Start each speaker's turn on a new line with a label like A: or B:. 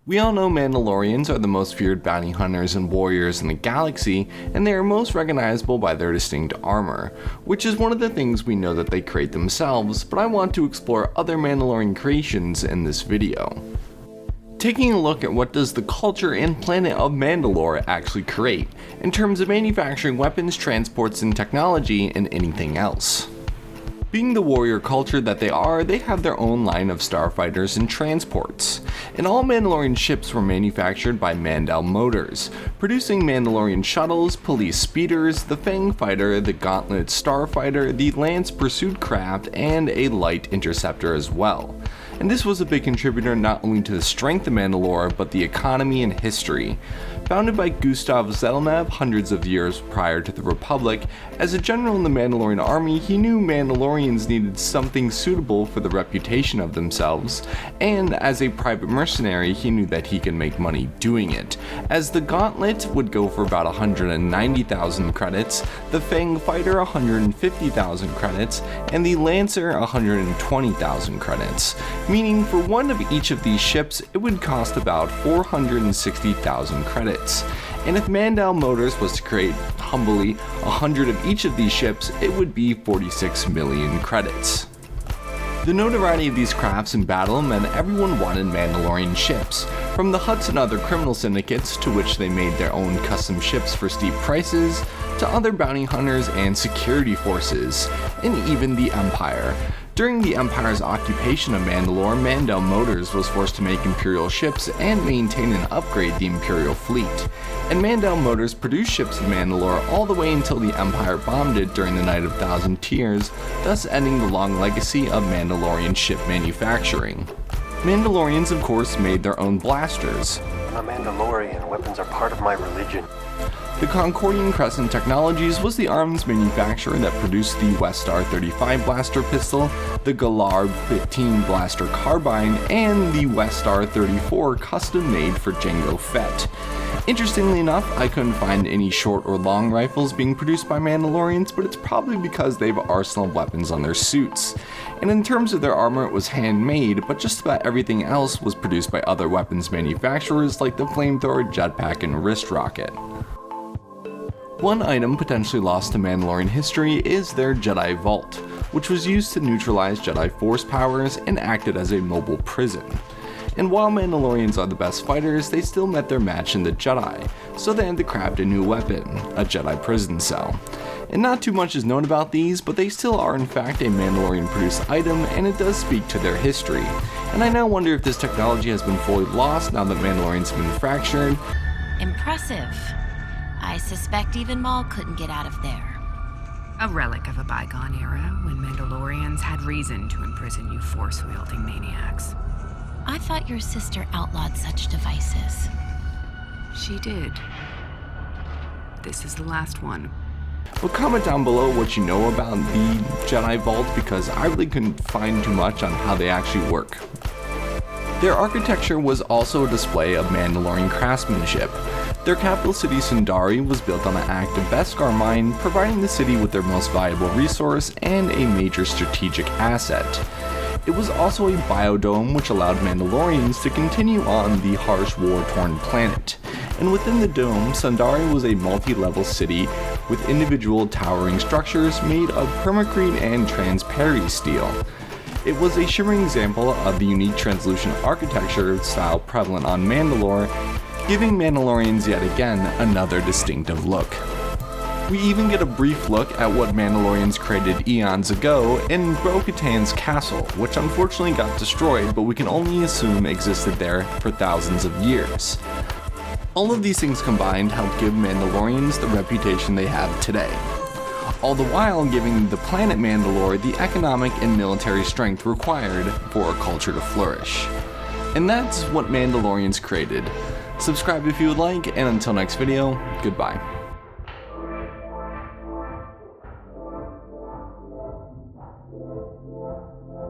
A: We all know Mandalorians are the most feared bounty hunters and warriors in the galaxy, and they are most recognizable by their distinct armor, which is one of the things we know that they create themselves, but I want to explore other Mandalorian creations in this video. Taking a look at what does the culture and planet of Mandalore actually create, in terms of manufacturing weapons, transports, and technology, and anything else. Being the warrior culture that they are, they have their own line of starfighters and transports, and all Mandalorian ships were manufactured by Mandel Motors, producing Mandalorian shuttles, police speeders, the Fang-fighter, the Gauntlet starfighter, the Lance pursuit craft, and a light interceptor as well. And this was a big contributor not only to the strength of Mandalore, but the economy and history. Founded by Gustav Zelnev hundreds of years prior to the Republic, as a general in the Mandalorian army, he knew Mandalorians needed something suitable for the reputation of themselves, and as a private mercenary, he knew that he could make money doing it, as the Gauntlet would go for about 190,000 credits, the Fang-fighter 150,000 credits, and the Lancer 120,000 credits. Meaning for one of each of these ships, it would cost about 460,000 credits. And if Mandel Motors was to create, humbly, 100 of each of these ships, it would be 46 million credits. The notoriety of these crafts in battle meant everyone wanted Mandalorian ships, from the Hutts and other criminal syndicates, to which they made their own custom ships for steep prices, to other bounty hunters and security forces, and even the Empire. During the Empire's occupation of Mandalore, Mandel Motors was forced to make Imperial ships and maintain and upgrade the Imperial fleet. And Mandel Motors produced ships in Mandalore all the way until the Empire bombed it during the Night of Thousand Tears, thus ending the long legacy of Mandalorian ship manufacturing. Mandalorians, of course, made their own blasters.
B: I'm a Mandalorian. Weapons are part of my religion.
A: The Concordian Crescent Technologies was the arms manufacturer that produced the Westar 35 blaster pistol, the Galar 15 blaster carbine, and the Westar 34 custom made for Jango Fett. Interestingly enough, I couldn't find any short or long rifles being produced by Mandalorians, but it's probably because they have arsenal weapons on their suits. And in terms of their armor, it was handmade, but just about everything else was produced by other weapons manufacturers like the flamethrower, jetpack, and wrist rocket. One item potentially lost to Mandalorian history is their Jedi Vault, which was used to neutralize Jedi Force powers and acted as a mobile prison. And while Mandalorians are the best fighters, they still met their match in the Jedi, so they had to craft a new weapon, a Jedi prison cell. And not too much is known about these, but they still are in fact a Mandalorian produced item, and it does speak to their history. And I now wonder if this technology has been fully lost now that Mandalorians have been fractured.
C: Impressive. I suspect even Maul couldn't get out of there.
D: A relic of a bygone era when Mandalorians had reason to imprison you force-wielding maniacs.
C: I thought your sister outlawed such devices.
D: She did. This is the last one.
A: But comment down below what you know about the Jedi Vault, because I really couldn't find too much on how they actually work. Their architecture was also a display of Mandalorian craftsmanship. Their capital city Sundari was built on an active Beskar mine, providing the city with their most valuable resource and a major strategic asset. It was also a biodome which allowed Mandalorians to continue on the harsh war-torn planet. And within the dome, Sundari was a multi-level city with individual towering structures made of permacrete and transperi steel. It was a shimmering example of the unique translucent architecture style prevalent on Mandalore, giving Mandalorians yet again another distinctive look. We even get a brief look at what Mandalorians created eons ago in bo-katan's castle, which unfortunately got destroyed, but we can only assume existed there for thousands of years. All of these things combined help give Mandalorians the reputation they have today, all the while giving the planet Mandalore the economic and military strength required for a culture to flourish. And that's what Mandalorians created. Subscribe if you would like, and until next video, goodbye.